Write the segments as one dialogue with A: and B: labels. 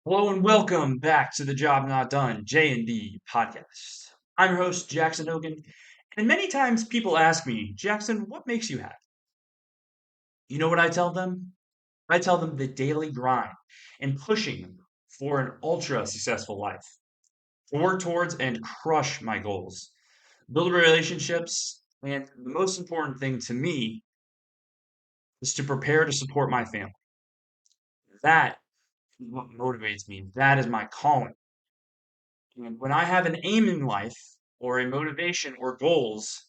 A: Hello and welcome back to the Job Not Done JND podcast. I'm your host, Jackson Hogan, and many times people ask me, Jackson, what makes you happy? You know what I tell them? I tell them the daily grind and pushing for an ultra successful life, to work towards and crush my goals, build relationships, and the most important thing to me is to prepare to support my family. That is what motivates me. That is my calling. And when I have an aim in life or a motivation or goals,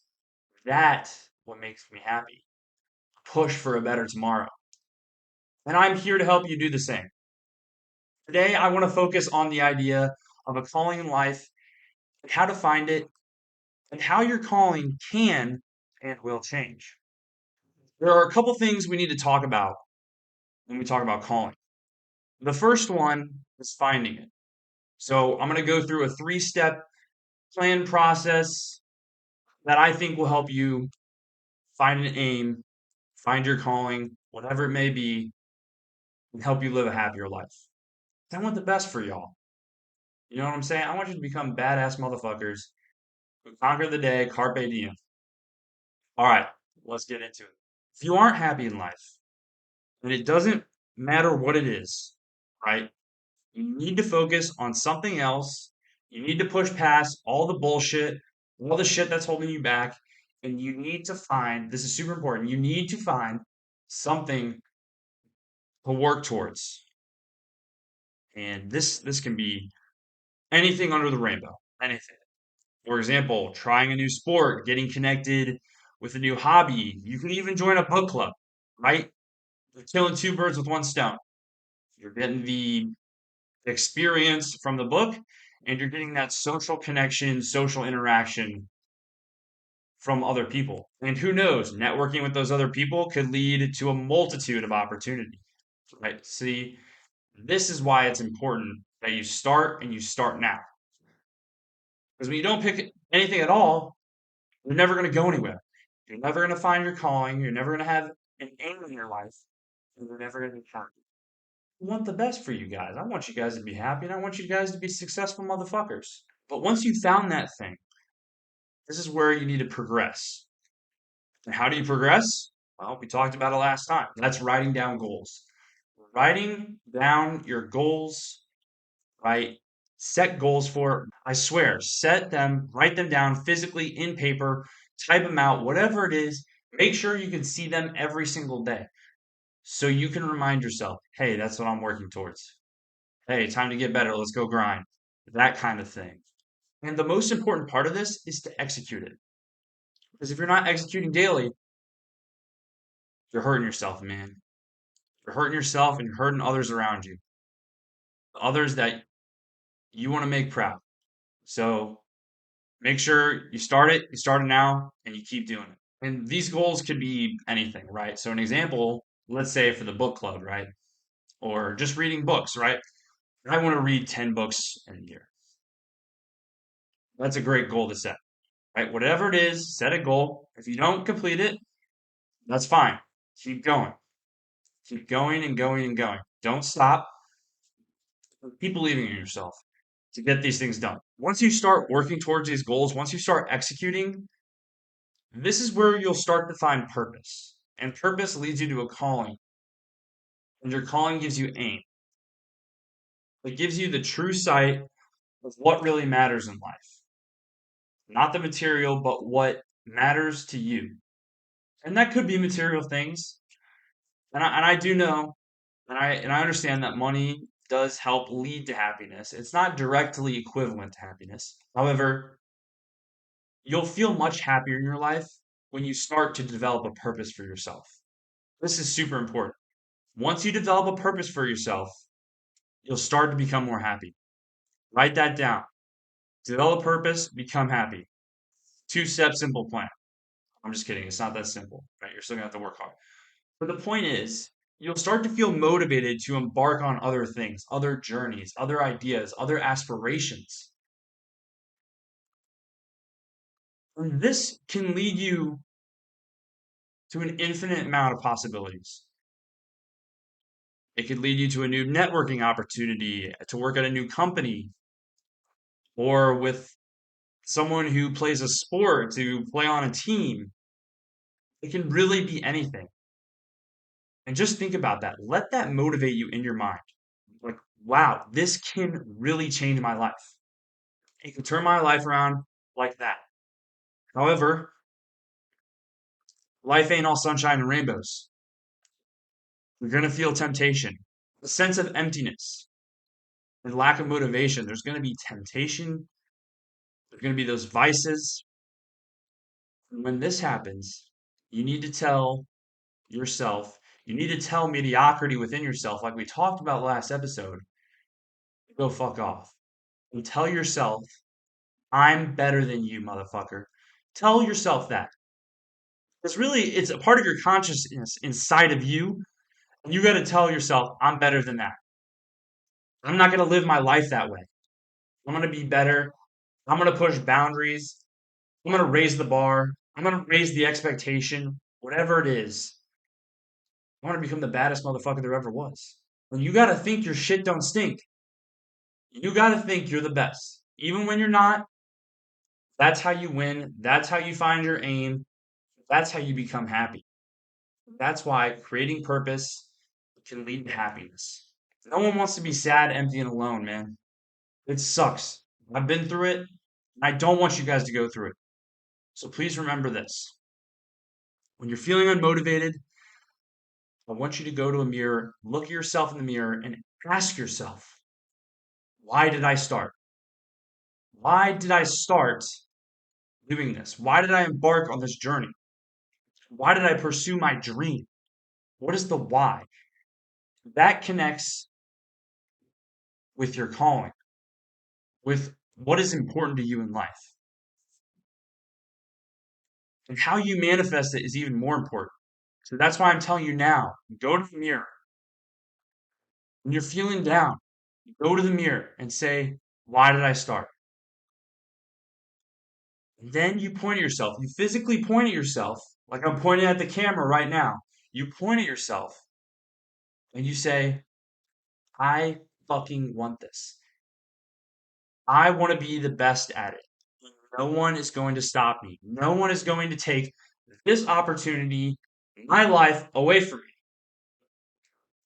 A: that's what makes me happy. Push for a better tomorrow. And I'm here to help you do the same. Today, I want to focus on the idea of a calling in life, and how to find it, and how your calling can and will change. There are a couple things we need to talk about when we talk about calling. The first one is finding it. So I'm going to go through a three-step plan process that I think will help you find an aim, find your calling, whatever it may be, and help you live a happier life. I want the best for y'all. You know what I'm saying? I want you to become badass motherfuckers who conquer the day, carpe diem. All right, let's get into it. If you aren't happy in life, and it doesn't matter what it is, right? You need to focus on something else. You need to push past all the bullshit, all the shit that's holding you back, and you need to find, this is super important, you need to find something to work towards. And this can be anything under the rainbow, anything. For example, trying a new sport, getting connected with a new hobby. You can even join a book club, right? You're killing two birds with one stone. You're getting the experience from the book, and you're getting that social connection, social interaction from other people. And who knows, networking with those other people could lead to a multitude of opportunities, right? See, this is why it's important that you start and you start now. Because when you don't pick anything at all, you're never going to go anywhere. You're never going to find your calling. You're never going to have an aim in your life. And you're never going to be happy. I want the best for you guys. I want you guys to be happy and I want you guys to be successful motherfuckers. But once you found that thing, this is where you need to progress. And how do you progress? Well, we talked about it last time. That's writing down goals. Writing down your goals, right? Set goals for, I swear, set them, write them down physically in paper, type them out, whatever it is. Make sure you can see them every single day so you can remind yourself, hey, that's what I'm working towards. Hey, time to get better. Let's go grind. That kind of thing. And the most important part of this is to execute it. Because if you're not executing daily, you're hurting yourself, man. You're hurting yourself and you're hurting others around you, others that you want to make proud. So make sure you start it now, and you keep doing it. And these goals could be anything, right? So an example, let's say for the book club, right? Or just reading books, right? I want to read 10 books in a year. That's a great goal to set, right? Whatever it is, set a goal. If you don't complete it, that's fine. Keep going. Keep going and going and going. Don't stop. Keep believing in yourself to get these things done. Once you start working towards these goals, once you start executing, this is where you'll start to find purpose. And purpose leads you to a calling. And your calling gives you aim. It gives you the true sight of what really matters in life. Not the material, but what matters to you. And that could be material things. And I do know, and I understand that money does help lead to happiness. It's not directly equivalent to happiness. However, you'll feel much happier in your life when you start to develop a purpose for yourself. This is super important. Once you develop a purpose for yourself, you'll start to become more happy. Write that down. Develop purpose, become happy. Two-step simple plan. I'm just kidding. It's not that simple, right? You're still gonna have to work hard. But the point is, you'll start to feel motivated to embark on other things, other journeys, other ideas, other aspirations. And this can lead you to an infinite amount of possibilities. It could lead you to a new networking opportunity to work at a new company or with someone who plays a sport to play on a team. It can really be anything. And just think about that. Let that motivate you in your mind. Like, wow, this can really change my life. It can turn my life around like that. However, life ain't all sunshine and rainbows. You're going to feel temptation, a sense of emptiness, and lack of motivation. There's going to be temptation. There's going to be those vices. And when this happens, you need to tell yourself, you need to tell mediocrity within yourself, like we talked about last episode, go fuck off. And tell yourself, I'm better than you, motherfucker. Tell yourself that. It's really, it's a part of your consciousness inside of you. And you got to tell yourself, I'm better than that. I'm not going to live my life that way. I'm going to be better. I'm going to push boundaries. I'm going to raise the bar. I'm going to raise the expectation, whatever it is. I want to become the baddest motherfucker there ever was. And you got to think your shit don't stink. You got to think you're the best. Even when you're not, that's how you win. That's how you find your aim. That's how you become happy. That's why creating purpose can lead to happiness. No one wants to be sad, empty, and alone, man. It sucks. I've been through it, and I don't want you guys to go through it. So please remember this. When you're feeling unmotivated, I want you to go to a mirror, look at yourself in the mirror, and ask yourself, why did I start? Why did I start doing this? Why did I embark on this journey? Why did I pursue my dream? What is the why? That connects with your calling, with what is important to you in life. And how you manifest it is even more important. So that's why I'm telling you now, go to the mirror. When you're feeling down, go to the mirror and say, why did I start? And then you point at yourself. You physically point at yourself, like I'm pointing at the camera right now. You point at yourself and you say, I fucking want this. I want to be the best at it. No one is going to stop me. No one is going to take this opportunity in my life away from me.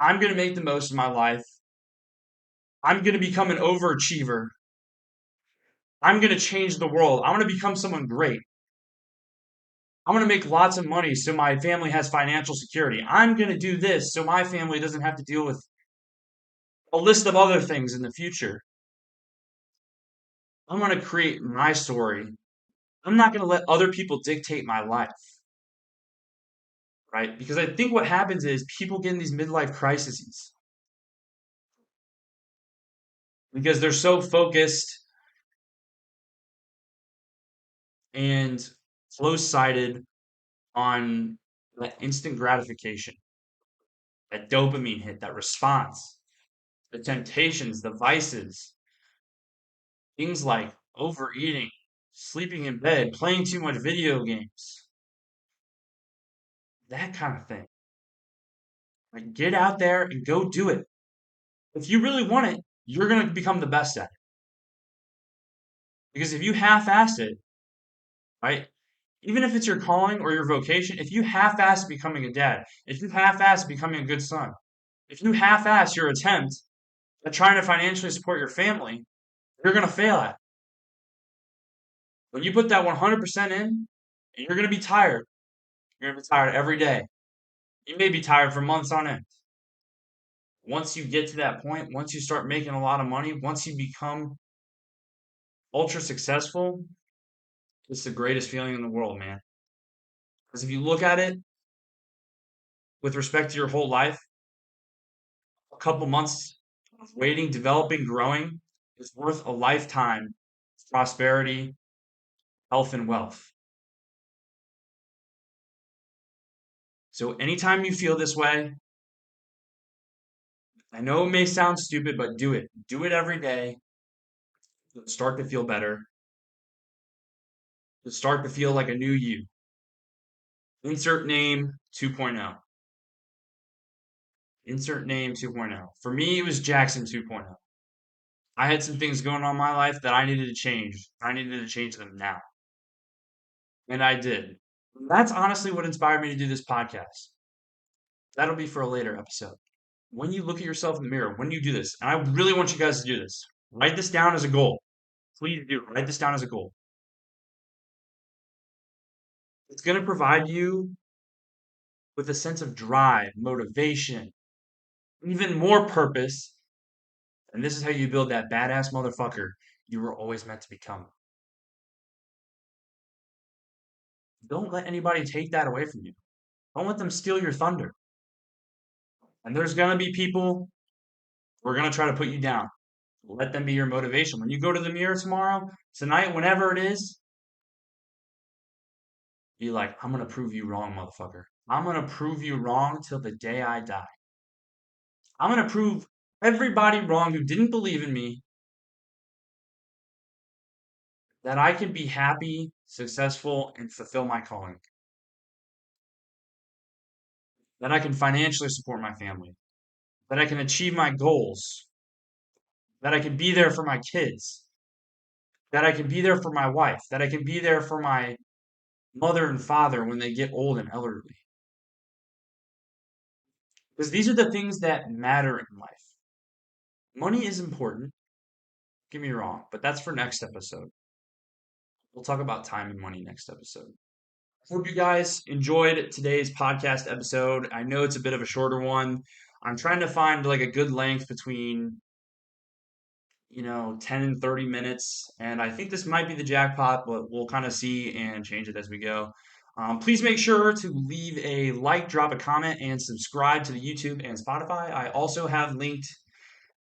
A: I'm going to make the most of my life. I'm going to become an overachiever. I'm going to change the world. I want to become someone great. I want to make lots of money so my family has financial security. I'm going to do this so my family doesn't have to deal with a list of other things in the future. I want to create my story. I'm not going to let other people dictate my life, right? Because I think what happens is people get in these midlife crises because they're so focused and close-sighted on that instant gratification, that dopamine hit, that response, the temptations, the vices, things like overeating, sleeping in bed, playing too much video games, that kind of thing. Like, get out there and go do it. If you really want it, you're going to become the best at it. Because if you half-ass it, right? Even if it's your calling or your vocation, if you half-ass becoming a dad, if you half-ass becoming a good son, if you half-ass your attempt at trying to financially support your family, you're going to fail at it. When you put that 100% in, you're going to be tired. You're going to be tired every day. You may be tired for months on end. Once you get to that point, once you start making a lot of money, once you become ultra successful, it's the greatest feeling in the world, man. Because if you look at it with respect to your whole life, a couple months of waiting, developing, growing is worth a lifetime of prosperity, health, and wealth. So anytime you feel this way, I know it may sound stupid, but do it. Do it every day. You'll start to feel better. You'll start to feel like a new you. Insert name 2.0. Insert name 2.0. For me, it was Jackson 2.0. I had some things going on in my life that I needed to change. I needed to change them now. And I did. That's honestly what inspired me to do this podcast. That'll be for a later episode. When you look at yourself in the mirror, when you do this, and I really want you guys to do this, write this down as a goal. Please do. Write this down as a goal. It's going to provide you with a sense of drive, motivation, even more purpose. And this is how you build that badass motherfucker you were always meant to become. Don't let anybody take that away from you. Don't let them steal your thunder. And there's going to be people who are going to try to put you down. Let them be your motivation. When you go to the mirror tomorrow, tonight, whenever it is, be like, I'm going to prove you wrong, motherfucker. I'm going to prove you wrong till the day I die. I'm going to prove everybody wrong who didn't believe in me that I can be happy, successful, and fulfill my calling. That I can financially support my family. That I can achieve my goals. That I can be there for my kids. That I can be there for my wife. That I can be there for my mother and father when they get old and elderly. Because these are the things that matter in life. Money is important, get me wrong, but that's for next episode. We'll talk about time and money next episode. Hope you guys enjoyed today's podcast episode. I know it's a bit of a shorter one. I'm trying to find like a good length between 10 and 30 minutes. And I think this might be the jackpot, but we'll kind of see and change it as we go. Please make sure to leave a like, drop a comment, and subscribe to the YouTube and Spotify. I also have linked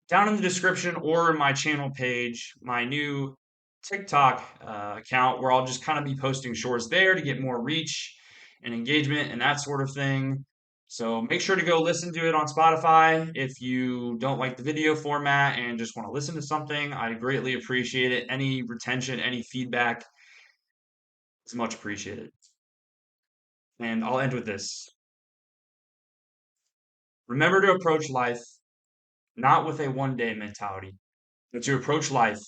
A: down in the description or in my channel page my new TikTok account where I'll just kind of be posting shorts there to get more reach and engagement and that sort of thing. So make sure to go listen to it on Spotify if you don't like the video format and just want to listen to something. I greatly appreciate it. Any retention, any feedback is much appreciated. And I'll end with this. Remember to approach life not with a one day mentality, but to approach life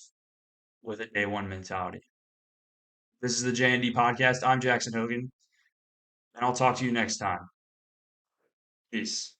A: with a day one mentality. This is the JND podcast. I'm Jackson Hogan, and I'll talk to you next time. Peace.